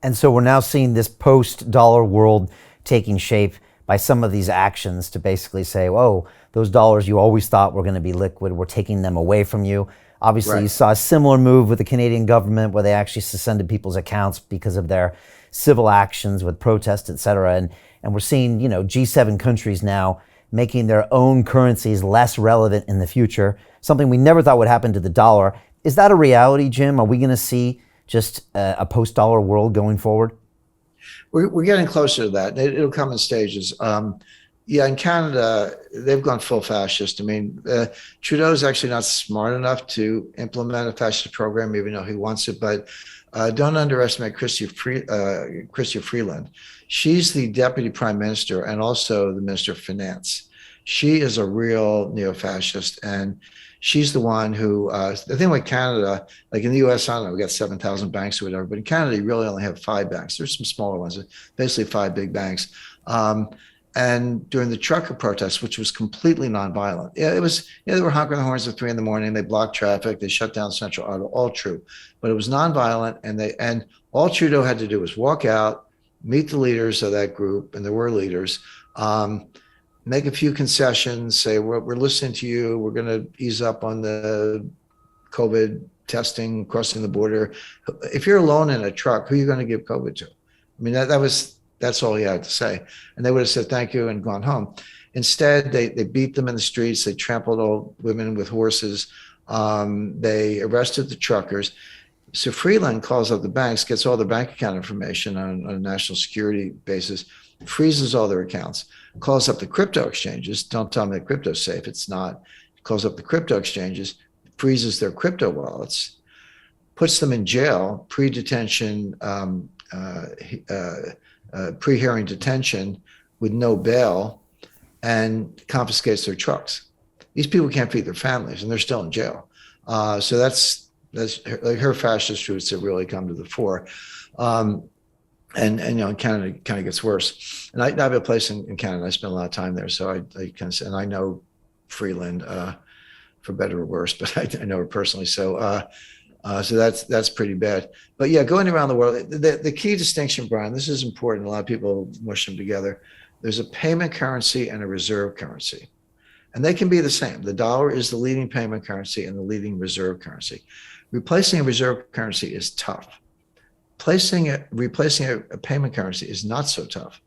And so we're now seeing this post-dollar world taking shape by some of these actions to basically say, whoa, those dollars you always thought were going to be liquid, we're taking them away from you. Obviously, you Right. saw a similar move with the Canadian government where they actually suspended people's accounts because of their civil actions with protests, et cetera. And we're seeing, G7 countries now making their own currencies less relevant in the future, something we never thought would happen to the dollar. Is that a reality, Jim? Are we going to see just a post-dollar world going forward? We're getting closer to that. It'll come in stages. Yeah, in Canada, they've gone full fascist. I mean, Trudeau's actually not smart enough to implement a fascist program, even though he wants it. But don't underestimate Chrystia Freeland. She's the deputy prime minister and also the minister of finance. She is a real neo-fascist, and she's the one who. The thing with Canada, like in the U.S., I don't know, we got 7,000 banks or whatever, but in Canada, you really only have 5 banks. There's some smaller ones, basically 5 big banks. And during the trucker protests, which was completely nonviolent, yeah, it was. They were honking the horns at 3 in the morning. They blocked traffic. They shut down Central Auto. All true, but it was nonviolent, and all Trudeau had to do was walk out, meet the leaders of that group, and there were leaders. Make a few concessions, say we're listening to you. We're going to ease up on the COVID testing, crossing the border. If you're alone in a truck, who are you going to give COVID to? I mean, that's all he had to say. And they would have said thank you and gone home. Instead, they beat them in the streets. They trampled old women with horses. They arrested the truckers. So Freeland calls up the banks, gets all their bank account information on a national security basis, freezes all their accounts, calls up the crypto exchanges. Don't tell me that crypto's safe. It's not. Calls up the crypto exchanges, freezes their crypto wallets, puts them in jail, pre-detention, pre-hearing detention with no bail, and confiscates their trucks. These people can't feed their families, and they're still in jail. So that's her fascist roots that really come to the fore. And in Canada, it kind of gets worse. And I have a place in Canada. I spent a lot of time there, so I kind of, and I know Freeland for better or worse, but I know her personally. So that's pretty bad. But yeah, going around the world, the key distinction, Brian, this is important. A lot of people mush them together. There's a payment currency and a reserve currency, and they can be the same. The dollar is the leading payment currency and the leading reserve currency. Replacing a reserve currency is tough. Replacing a payment currency is not so tough.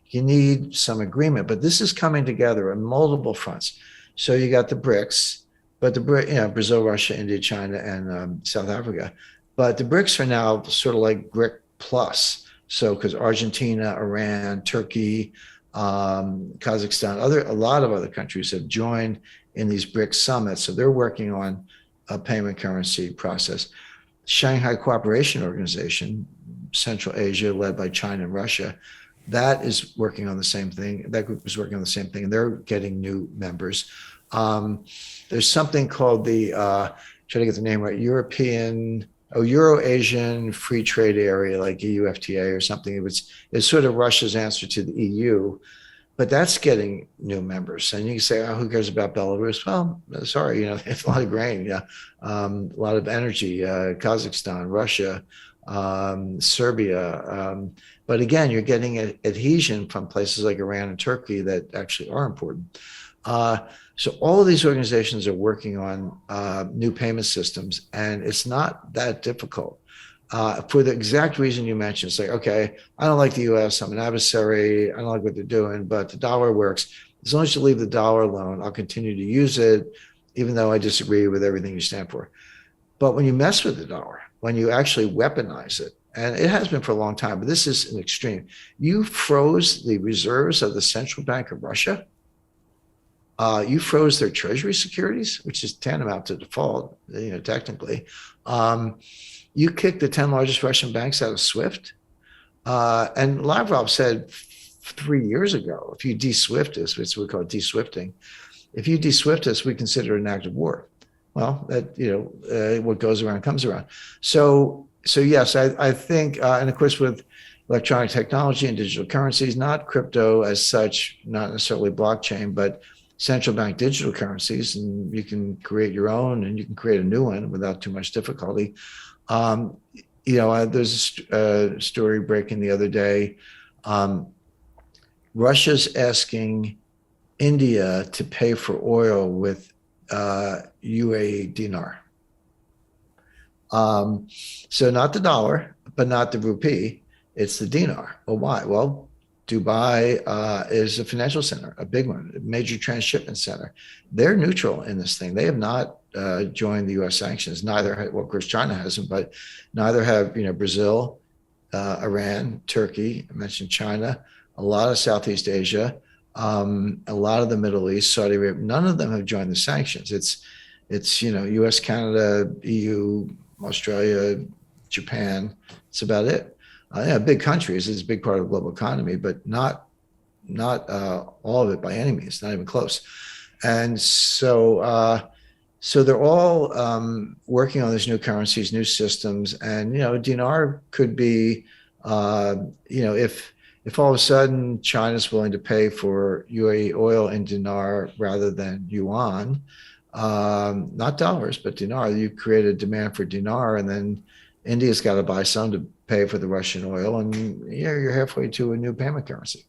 You need some agreement, but this is coming together on multiple fronts. So you got the BRICS, but Brazil, Russia, India, China, and South Africa. But the BRICS are now sort of like BRIC plus. So because Argentina, Iran, Turkey, Kazakhstan, a lot of other countries have joined in these BRICS summits. So they're working on a payment currency process. Shanghai Cooperation Organization, Central Asia, led by China and Russia, that is working on the same thing. That group is working on the same thing, and they're getting new members. There's something called the, try to get the name right, Euro-Asian Free Trade Area, like EUFTA or something. It's sort of Russia's answer to the EU, but that's getting new members. And you can say, oh, who cares about Belarus? Well, sorry, it's a lot of grain, yeah, a lot of energy, Kazakhstan, Russia, Serbia. But again, you're getting adhesion from places like Iran and Turkey that actually are important. So all of these organizations are working on new payment systems, and it's not that difficult. For the exact reason you mentioned. It's like, okay, I don't like the US, I'm an adversary, I don't like what they're doing, but the dollar works. As long as you leave the dollar alone, I'll continue to use it, even though I disagree with everything you stand for. But when you mess with the dollar, when you actually weaponize it, and it has been for a long time, but this is an extreme, you froze the reserves of the Central Bank of Russia. You froze their treasury securities, which is tantamount to default, technically. You kicked the 10 largest Russian banks out of SWIFT. And Lavrov said 3 years ago, if you de-SWIFT us, which we call de-SWIFTing, if you de-SWIFT us, we consider it an act of war. Well, that, what goes around comes around. So yes, I think, and of course with electronic technology and digital currencies, not crypto as such, not necessarily blockchain, but central bank digital currencies, and you can create your own and you can create a new one without too much difficulty. There's a story breaking the other day. Um, Russia's asking India to pay for oil with UAE dinar. So not the dollar, but not the rupee. It's the dinar. Well, why? Well, Dubai is a financial center, a big one, a major transshipment center. They're neutral in this thing. They have not joined the U.S. sanctions. Neither, well, of course, China hasn't, but neither have Brazil, Iran, Turkey. I mentioned China, a lot of Southeast Asia, a lot of the Middle East, Saudi Arabia. None of them have joined the sanctions. It's U.S., Canada, EU, Australia, Japan. It's about it. Yeah, big countries. It's a big part of the global economy, but not all of it by any means. Not even close. And so they're all working on these new currencies, new systems, and dinar could be, if all of a sudden China's willing to pay for UAE oil in dinar rather than yuan, not dollars, but dinar. You create a demand for dinar, and then India's got to buy some to pay for the Russian oil, and you're halfway to a new payment currency.